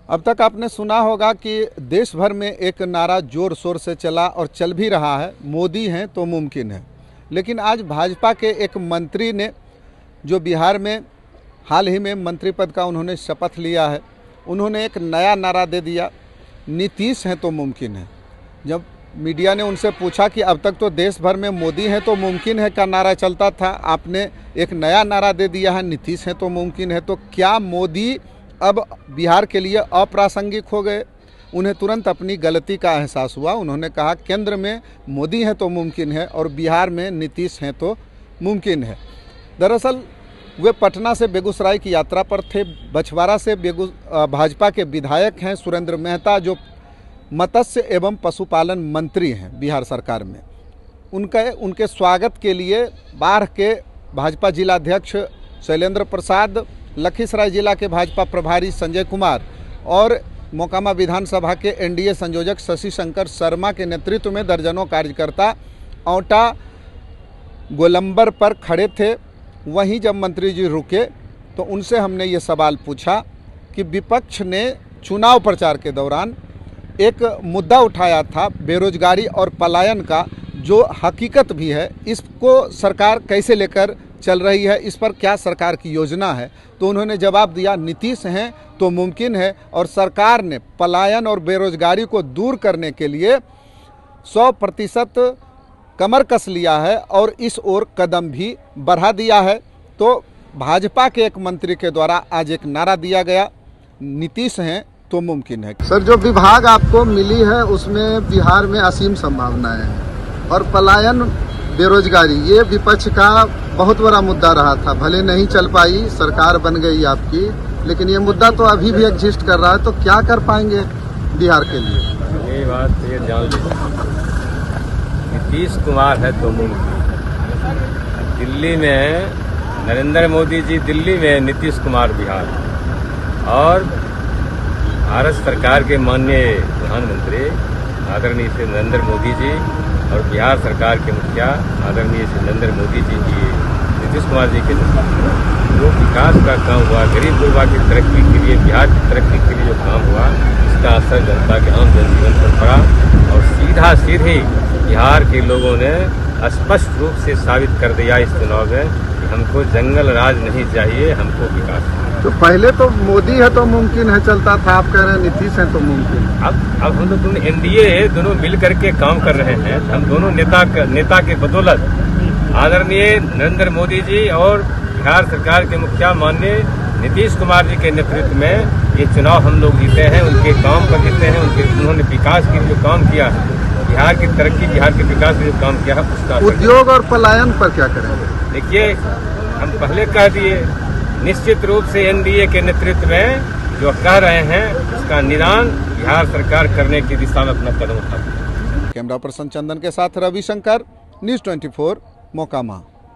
अब तक आपने सुना होगा कि देश भर में एक नारा जोर शोर से चला और चल भी रहा है, मोदी हैं तो मुमकिन है। लेकिन आज भाजपा के एक मंत्री ने, जो बिहार में हाल ही में मंत्री पद का उन्होंने शपथ लिया है, उन्होंने एक नया नारा दे दिया, नीतीश हैं तो मुमकिन है। जब मीडिया ने उनसे पूछा कि अब तक तो देश भर में मोदी हैं तो मुमकिन है का नारा चलता था, आपने एक नया नारा दे दिया है, नीतीश हैं तो मुमकिन है, तो क्या मोदी अब बिहार के लिए अप्रासंगिक हो गए? उन्हें तुरंत अपनी गलती का एहसास हुआ। उन्होंने कहा केंद्र में मोदी हैं तो मुमकिन है और बिहार में नीतीश हैं तो मुमकिन है। दरअसल वे पटना से बेगूसराय की यात्रा पर थे। बछवाड़ा से भाजपा के विधायक हैं सुरेंद्र मेहता, जो मत्स्य एवं पशुपालन मंत्री हैं बिहार सरकार में। उनके स्वागत के लिए बाढ़ के भाजपा जिलाध्यक्ष शैलेंद्र प्रसाद, लखीसराय जिला के भाजपा प्रभारी संजय कुमार और मोकामा विधानसभा के एनडीए संयोजक शशि शंकर शर्मा के नेतृत्व में दर्जनों कार्यकर्ता औंटा गोलंबर पर खड़े थे। वहीं जब मंत्री जी रुके तो उनसे हमने ये सवाल पूछा कि विपक्ष ने चुनाव प्रचार के दौरान एक मुद्दा उठाया था बेरोजगारी और पलायन का, जो हकीकत भी है, इसको सरकार कैसे लेकर चल रही है, इस पर क्या सरकार की योजना है? तो उन्होंने जवाब दिया नीतीश हैं तो मुमकिन है और सरकार ने पलायन और बेरोजगारी को दूर करने के लिए 100% कमर कस लिया है और इस ओर कदम भी बढ़ा दिया है। तो भाजपा के एक मंत्री के द्वारा आज एक नारा दिया गया, नीतीश हैं तो मुमकिन है। सर, जो विभाग आपको मिली है उसमें बिहार में असीम संभावनाएं हैं और पलायन, बेरोजगारी, ये विपक्ष का बहुत बड़ा मुद्दा रहा था। भले नहीं चल पाई, सरकार बन गई आपकी, लेकिन ये मुद्दा तो अभी भी एग्जिस्ट कर रहा है। तो क्या कर पाएंगे बिहार के लिए? ये बात ये जान लीजिए, नीतीश कुमार है तो मुमकिन। दिल्ली में नरेंद्र मोदी जी, दिल्ली में नीतीश कुमार बिहार, और भारत सरकार के माननीय प्रधानमंत्री आदरणीय श्री नरेंद्र मोदी जी और बिहार सरकार के मुखिया आदरणीय श्री नरेंद्र मोदी जी की, नीतीश कुमार जी के जो विकास का काम हुआ, गरीब गुरबा की तरक्की के लिए, बिहार की तरक्की के लिए जो काम हुआ, इसका असर जनता के आम जनजीवन पर पड़ा और सीधे बिहार के लोगों ने स्पष्ट रूप से साबित कर दिया इस चुनाव में कि हमको जंगल राज नहीं चाहिए, हमको विकास। तो पहले तो मोदी है तो मुमकिन है चलता था, आप कह रहे हैं नीतीश है तो मुमकिन। अब हम लोग दोनों एनडीए दोनों मिल करके काम कर रहे हैं। हम दोनों नेता के बदौलत आदरणीय नरेंद्र मोदी जी और बिहार सरकार के मुखिया माननीय नीतीश कुमार जी के नेतृत्व में ये चुनाव हम लोग जीते हैं। उनके काम पर जीते हैं, उन्होंने विकास के लिए जो काम किया है, बिहार की तरक्की, बिहार के विकास में जो काम किया है उसका। उद्योग और पलायन पर क्या करेंगे? देखिए, हम पहले कह दिए, निश्चित रूप से एनडीए के नेतृत्व में जो कह रहे हैं उसका निदान बिहार सरकार करने की दिशा में अपना कदम उठाती है। कैमरा पर्सन चंदन के साथ रविशंकर, न्यूज़ 24 मोकामा।